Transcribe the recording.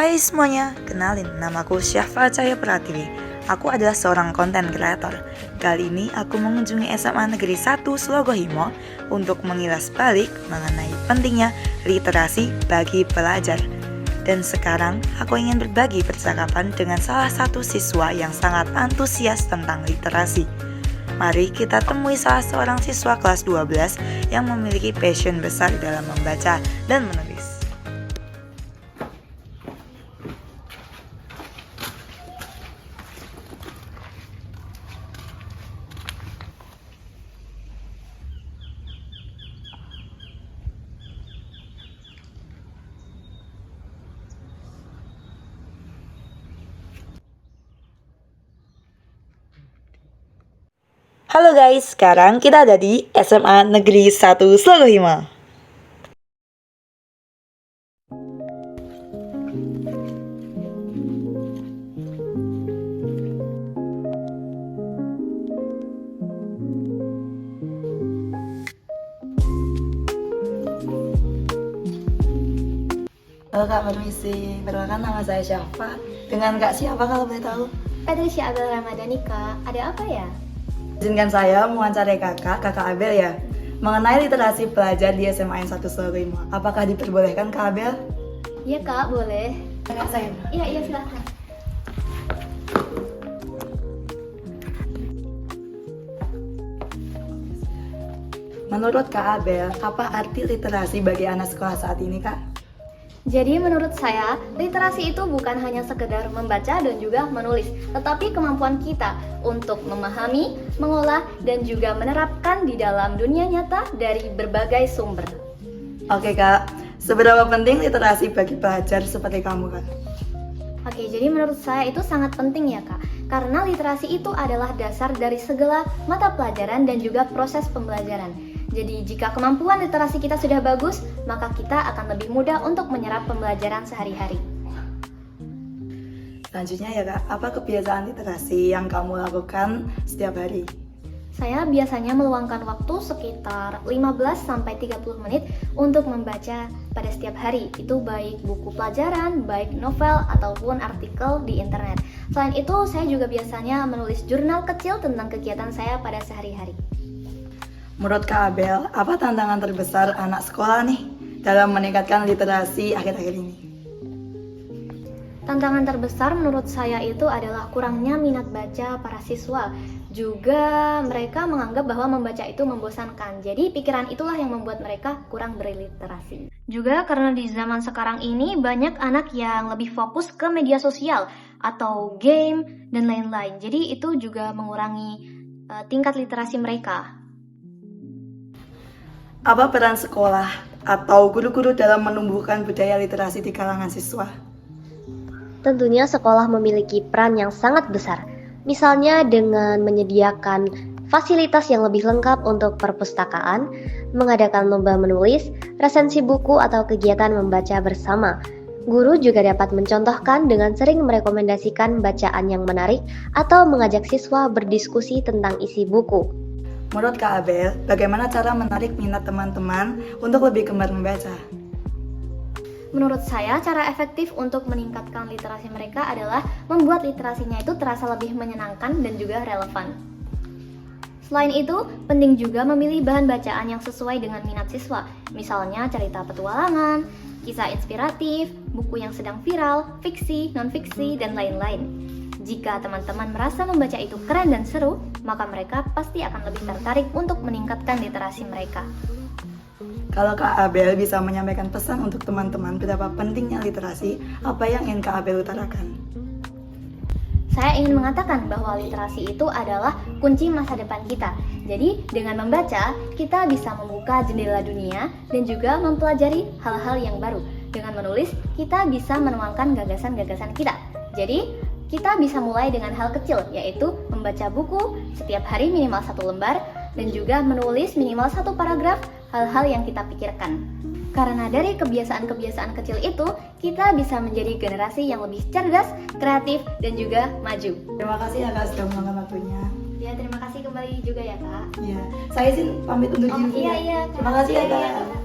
Hai semuanya, kenalin, namaku Syafa Cahaya Pratiwi. Aku adalah seorang konten kreator. Kali ini aku mengunjungi SMA Negeri 1 Slogohimo untuk mengilas balik mengenai pentingnya literasi bagi pelajar. Dan sekarang aku ingin berbagi percakapan dengan salah satu siswa yang sangat antusias tentang literasi. Mari kita temui salah seorang siswa kelas 12 yang memiliki passion besar dalam membaca dan menulis. Halo guys, sekarang kita ada di SMA Negeri 1 Slogohimo. Halo Kak, permisi. Perkenalkan nama saya Syafa. Dengan Kak siapa kalau boleh tahu? Patricia Abel Ramadhani, Kak. Ada apa ya? Izinkan saya mewawancarai kakak Abel ya, mengenai literasi pelajar di SMA 1 Slogohimo. Apakah diperbolehkan Kak Abel? Iya, Kak, boleh. Kakak saya. Iya, silakan. Menurut Kak Abel, apa arti literasi bagi anak sekolah saat ini, Kak? Jadi menurut saya, literasi itu bukan hanya sekedar membaca dan juga menulis, tetapi kemampuan kita untuk memahami, mengolah, dan juga menerapkan di dalam dunia nyata dari berbagai sumber. Oke Kak, seberapa penting literasi bagi pelajar seperti kamu Kak? Oke, jadi menurut saya itu sangat penting ya, Kak. Karena literasi itu adalah dasar dari segala mata pelajaran dan juga proses pembelajaran. Jadi jika kemampuan literasi kita sudah bagus, maka kita akan lebih mudah untuk menyerap pembelajaran sehari-hari. Selanjutnya ya Kak, apa kebiasaan literasi yang kamu lakukan setiap hari? Saya biasanya meluangkan waktu sekitar 15-30 menit untuk membaca pada setiap hari. Itu baik buku pelajaran, baik novel, ataupun artikel di internet. Selain itu, saya juga biasanya menulis jurnal kecil tentang kegiatan saya pada sehari-hari. Menurut Kak Abel, apa tantangan terbesar anak sekolah nih dalam meningkatkan literasi akhir-akhir ini? Tantangan terbesar menurut saya itu adalah kurangnya minat baca para siswa. Juga mereka menganggap bahwa membaca itu membosankan. Jadi pikiran itulah yang membuat mereka kurang berliterasi. Juga karena di zaman sekarang ini banyak anak yang lebih fokus ke media sosial atau game dan lain-lain. Jadi itu juga mengurangi tingkat literasi mereka. Apa peran sekolah atau guru-guru dalam menumbuhkan budaya literasi di kalangan siswa? Tentunya sekolah memiliki peran yang sangat besar, misalnya dengan menyediakan fasilitas yang lebih lengkap untuk perpustakaan, mengadakan lomba menulis, resensi buku atau kegiatan membaca bersama. Guru juga dapat mencontohkan dengan sering merekomendasikan bacaan yang menarik atau mengajak siswa berdiskusi tentang isi buku. Menurut Kak Abel, bagaimana cara menarik minat teman-teman untuk lebih gemar membaca? Menurut saya, cara efektif untuk meningkatkan literasi mereka adalah membuat literasinya itu terasa lebih menyenangkan dan juga relevan. Selain itu, penting juga memilih bahan bacaan yang sesuai dengan minat siswa, misalnya cerita petualangan, kisah inspiratif, buku yang sedang viral, fiksi, non-fiksi, dan lain-lain. Jika teman-teman merasa membaca itu keren dan seru, maka mereka pasti akan lebih tertarik untuk meningkatkan literasi mereka. Kalau Kak Abel bisa menyampaikan pesan untuk teman-teman betapa pentingnya literasi, apa yang ingin Kak Abel utarakan? Saya ingin mengatakan bahwa literasi itu adalah kunci masa depan kita. Jadi, dengan membaca, kita bisa membuka jendela dunia dan juga mempelajari hal-hal yang baru. Dengan menulis, kita bisa menuangkan gagasan-gagasan kita. Jadi, kita bisa mulai dengan hal kecil, yaitu membaca buku setiap hari minimal 1 lembar, dan juga menulis minimal 1 paragraf hal-hal yang kita pikirkan. Karena dari kebiasaan-kebiasaan kecil itu, kita bisa menjadi generasi yang lebih cerdas, kreatif, dan juga maju. Terima kasih ya Kak sudah meluangkan waktunya. Ya, terima kasih kembali juga ya Kak. Iya, saya izin pamit undur diri. Iya. Terima kasih ya Kak. Iya.